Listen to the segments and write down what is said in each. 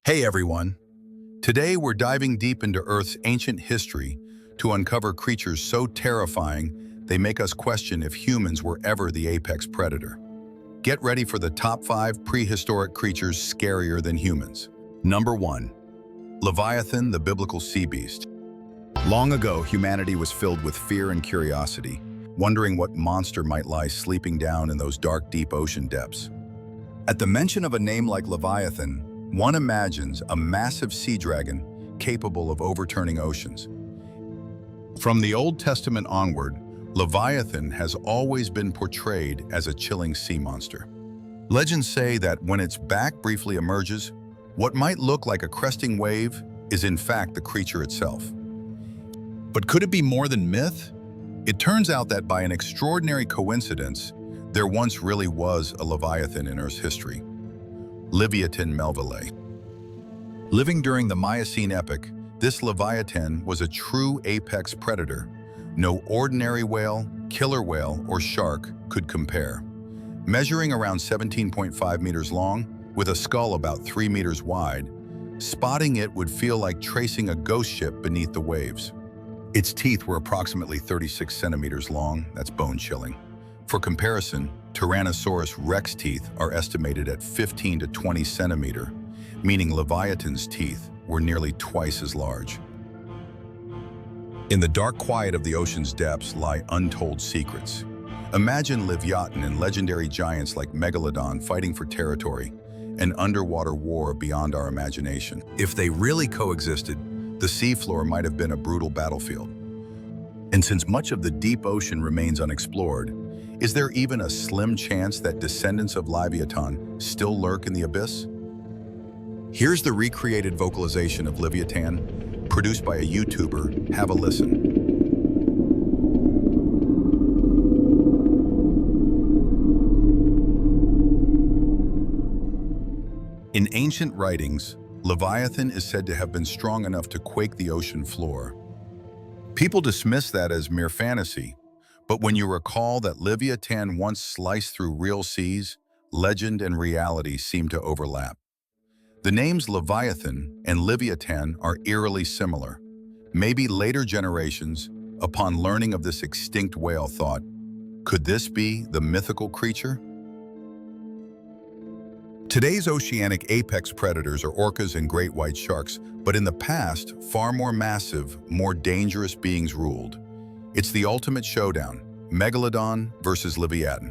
Hey everyone! Today we're diving deep into Earth's ancient history to uncover creatures so terrifying they make us question if humans were ever the apex predator. Get ready for the top 5 prehistoric creatures scarier than humans. Number 1. Leviathan, the biblical sea beast. Long ago, humanity was filled with fear and curiosity, wondering what monster might lie sleeping down in those dark, deep ocean depths. At the mention of a name like Leviathan, one imagines a massive sea dragon capable of overturning oceans. From the Old Testament onward, Leviathan has always been portrayed as a chilling sea monster. Legends say that when its back briefly emerges, what might look like a cresting wave is in fact the creature itself. But could it be more than myth? It turns out that by an extraordinary coincidence, there once really was a Leviathan in Earth's history. Leviathan melvillei. Living during the Miocene epoch, this Leviathan was a true apex predator. No ordinary whale, killer whale, or shark could compare. Measuring around 17.5 meters long, with a skull about 3 meters wide, spotting it would feel like tracing a ghost ship beneath the waves. Its teeth were approximately 36 centimeters long, that's bone-chilling. For comparison, Tyrannosaurus rex teeth are estimated at 15 to 20 centimeter, meaning Leviathan's teeth were nearly twice as large. In the dark quiet of the ocean's depths lie untold secrets. Imagine Leviathan and legendary giants like Megalodon fighting for territory, an underwater war beyond our imagination. If they really coexisted, the seafloor might have been a brutal battlefield. And since much of the deep ocean remains unexplored, is there even a slim chance that descendants of Leviathan still lurk in the abyss? Here's the recreated vocalization of Leviathan, produced by a YouTuber. Have a listen. In ancient writings, Leviathan is said to have been strong enough to quake the ocean floor. People dismiss that as mere fantasy, but when you recall that Leviathan once sliced through real seas, legend and reality seem to overlap. The names Leviathan and Leviathan are eerily similar. Maybe later generations, upon learning of this extinct whale, thought, could this be the mythical creature? Today's oceanic apex predators are orcas and great white sharks, but in the past, far more massive, more dangerous beings ruled. It's the ultimate showdown, Megalodon versus Leviathan.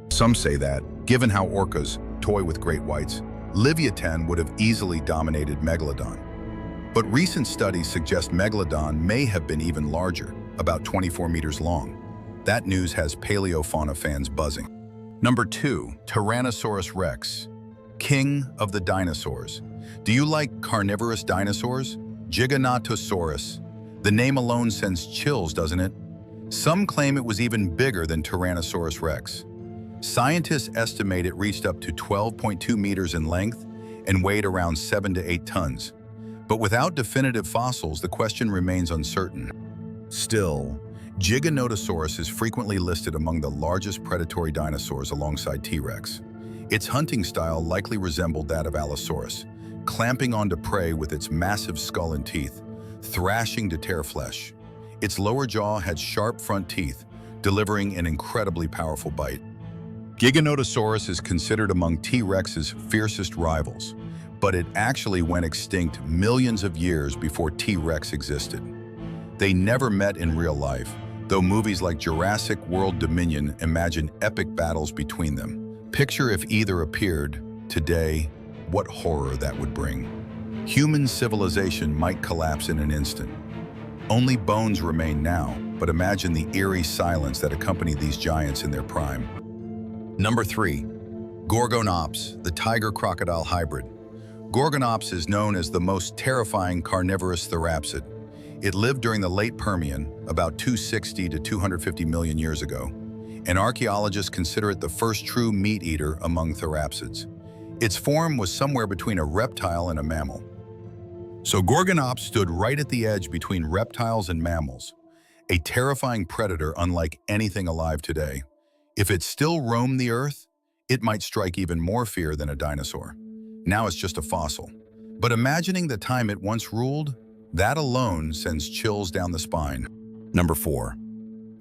Some say that, given how orcas toy with great whites, Leviathan would have easily dominated Megalodon. But recent studies suggest Megalodon may have been even larger, about 24 meters long. That news has paleofauna fans buzzing. Number 2, Tyrannosaurus rex, king of the dinosaurs. Do you like carnivorous dinosaurs? Giganotosaurus. The name alone sends chills, doesn't it? Some claim it was even bigger than Tyrannosaurus rex. Scientists estimate it reached up to 12.2 meters in length and weighed around 7 to 8 tons. But without definitive fossils, the question remains uncertain. Still, Giganotosaurus is frequently listed among the largest predatory dinosaurs alongside T-Rex. Its hunting style likely resembled that of Allosaurus, clamping onto prey with its massive skull and teeth, thrashing to tear flesh. Its lower jaw had sharp front teeth, delivering an incredibly powerful bite. Giganotosaurus is considered among T-Rex's fiercest rivals, but it actually went extinct millions of years before T-Rex existed. They never met in real life, though movies like Jurassic World Dominion imagine epic battles between them. Picture if either appeared today, what horror that would bring. Human civilization might collapse in an instant. Only bones remain now, but imagine the eerie silence that accompanied these giants in their prime. Number 3, Gorgonops, the tiger-crocodile hybrid. Gorgonops is known as the most terrifying carnivorous therapsid. It lived during the late Permian, about 260 to 250 million years ago, and archaeologists consider it the first true meat-eater among therapsids. Its form was somewhere between a reptile and a mammal. So Gorgonops stood right at the edge between reptiles and mammals, a terrifying predator unlike anything alive today. If it still roamed the earth, it might strike even more fear than a dinosaur. Now it's just a fossil. But imagining the time it once ruled, that alone sends chills down the spine. Number 4.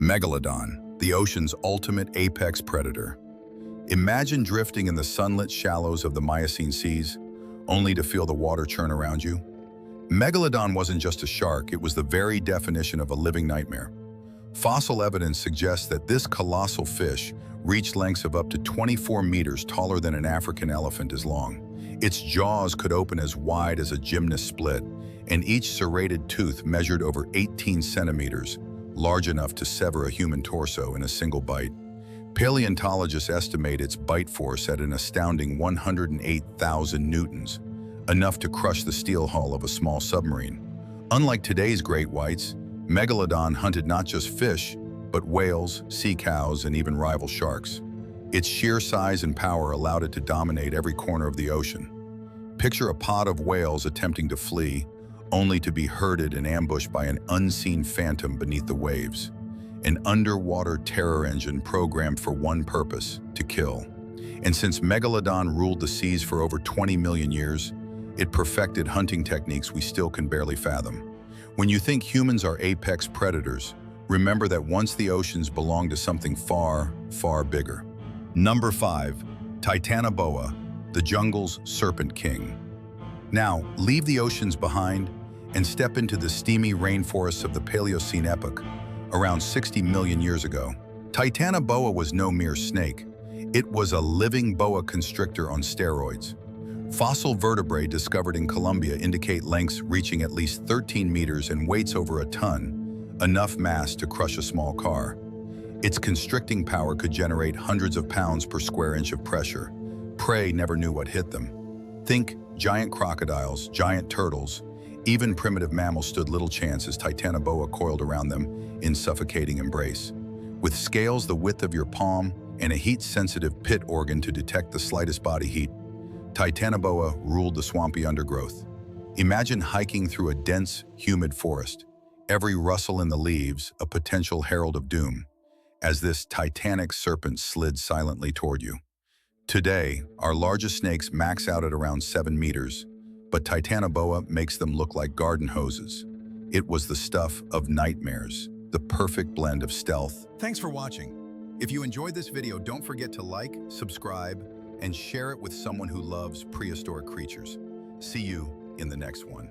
Megalodon, the ocean's ultimate apex predator. Imagine drifting in the sunlit shallows of the Miocene seas, only to feel the water churn around you. Megalodon wasn't just a shark, it was the very definition of a living nightmare. Fossil evidence suggests that this colossal fish reached lengths of up to 24 meters, taller than an African elephant is long. Its jaws could open as wide as a gymnast split, and each serrated tooth measured over 18 centimeters, large enough to sever a human torso in a single bite. Paleontologists estimate its bite force at an astounding 108,000 newtons, enough to crush the steel hull of a small submarine. Unlike today's great whites, Megalodon hunted not just fish, but whales, sea cows, and even rival sharks. Its sheer size and power allowed it to dominate every corner of the ocean. Picture a pod of whales attempting to flee, only to be herded and ambushed by an unseen phantom beneath the waves. An underwater terror engine programmed for one purpose, to kill. And since Megalodon ruled the seas for over 20 million years, it perfected hunting techniques we still can barely fathom. When you think humans are apex predators, remember that once the oceans belonged to something far, far bigger. Number 5. Titanoboa, the jungle's serpent king. Now, leave the oceans behind and step into the steamy rainforests of the Paleocene epoch, around 60 million years ago. Titanoboa was no mere snake. It was a living boa constrictor on steroids. Fossil vertebrae discovered in Colombia indicate lengths reaching at least 13 meters and weights over a ton, enough mass to crush a small car. Its constricting power could generate hundreds of pounds per square inch of pressure. Prey never knew what hit them. Think giant crocodiles, giant turtles, even primitive mammals stood little chance as Titanoboa coiled around them in suffocating embrace. With scales the width of your palm and a heat-sensitive pit organ to detect the slightest body heat, Titanoboa ruled the swampy undergrowth. Imagine hiking through a dense, humid forest, every rustle in the leaves a potential herald of doom, as this titanic serpent slid silently toward you. Today, our largest snakes max out at around 7 meters, but Titanoboa makes them look like garden hoses. It was the stuff of nightmares, the perfect blend of stealth. Thanks for watching. If you enjoyed this video, don't forget to like, subscribe, and share it with someone who loves prehistoric creatures. See you in the next one.